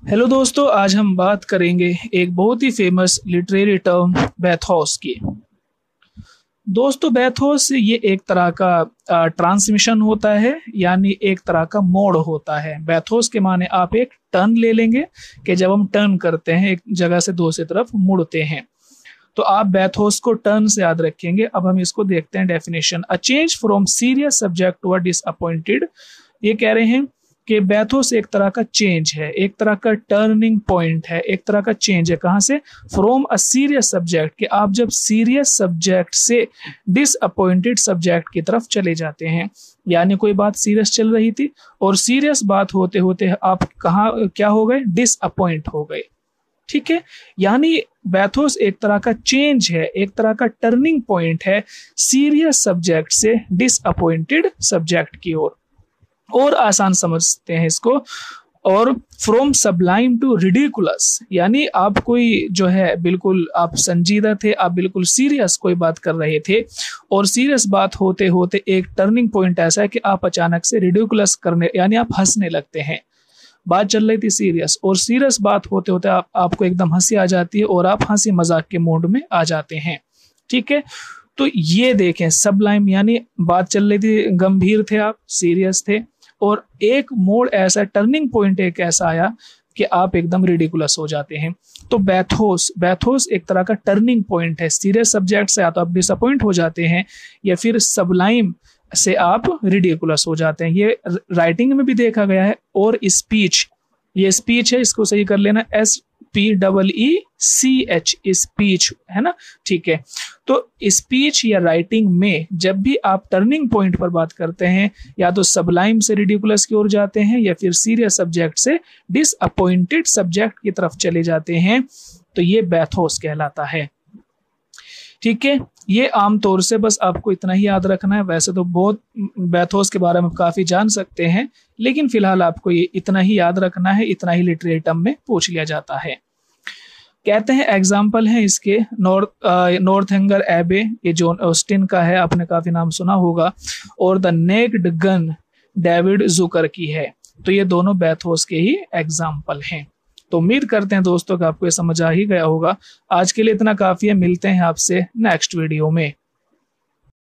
Hello दोस्तों, आज हम बात करेंगे एक बहुत ही फेमस लिटरेरी टर्म बैथोस की। दोस्तों, बैथोस ये एक तरह का ट्रांसमिशन होता है, यानी एक तरह का मोड़ होता है। बैथोस के माने आप एक टर्न ले लेंगे कि जब हम टर्न करते हैं एक जगह से दूसरी तरफ मुड़ते हैं, तो आप बैथोस को टर्न से याद रखेंगे। अब हम इसको देखते हैं definition. A change from serious subject to a disappointed. ये कह रहे हैं कि बैथोस एक तरह का चेंज है, एक तरह का टर्निंग पॉइंट है, एक तरह का चेंज है। कहां से? फ्रॉम अ सीरियस सब्जेक्ट, कि आप जब सीरियस सब्जेक्ट से डिसअपॉइंटेड सब्जेक्ट की तरफ चले जाते हैं, यानी कोई बात सीरियस चल रही थी और सीरियस बात होते होते आप कहाँ क्या हो गए? डिसअपॉइंट हो गए। ठीक है, यानी बैथोस एक तरह का चेंज है, एक तरह का टर्निंग पॉइंट है सीरियस सब्जेक्ट से डिसअपॉइंटेड सब्जेक्ट की ओर। और आसान समझते हैं इसको। और फ्रॉम सबलाइम टू रिडिकुलस, यानी आप कोई जो है बिल्कुल आप संजीदा थे, आप बिल्कुल सीरियस कोई बात कर रहे थे और सीरियस बात होते होते एक टर्निंग पॉइंट ऐसा है कि आप अचानक से रिडिकुलस करने, यानी आप हंसने लगते हैं। बात चल रही थी सीरियस और सीरियस बात होते होते आपको एकदम हंसी आ जाती है और आप हंसी मजाक के मूड में आ जाते हैं। ठीक है, तो ये देखें, सबलाइम यानी बात चल रही थी, गंभीर थे आप, सीरियस थे, और एक मोड़ ऐसा, टर्निंग पॉइंट एक ऐसा आया कि आप एकदम रिडिकुलस हो जाते हैं। तो बैथोस एक तरह का टर्निंग पॉइंट है। सीरियस सब्जेक्ट से या तो आप डिसअपॉइंट हो जाते हैं या फिर सबलाइम से आप रिडिकुलस हो जाते हैं। ये राइटिंग में भी देखा गया है। और स्पीच, ये स्पीच है, इसको सही कर लेना, SPEECH, स्पीच है ना। ठीक है, तो स्पीच या राइटिंग में जब भी आप टर्निंग पॉइंट पर बात करते हैं, या तो सबलाइम से रिडिकुलस की ओर जाते हैं या फिर सीरियस सब्जेक्ट से डिसअपॉइंटेड सब्जेक्ट की तरफ चले जाते हैं, तो ये बैथोस कहलाता है। ठीक है, ये आमतौर से बस आपको इतना ही याद रखना है। वैसे तो बहुत बैथोस के बारे में काफी जान सकते हैं, लेकिन फिलहाल आपको ये इतना ही याद रखना है, इतना ही लिटरेरी टर्म में पूछ लिया जाता है। कहते हैं एग्जाम्पल है इसके नॉर्थएंगर एबे, ये जॉन ऑस्टिन का है, आपने काफी नाम सुना होगा, और the naked gun David Zucker की है। तो ये दोनों बैथोस के ही एग्जाम्पल हैं। तो उम्मीद करते हैं दोस्तों कि आपको ये समझ आ ही गया होगा। आज के लिए इतना काफी है, मिलते हैं आपसे नेक्स्ट वीडियो में।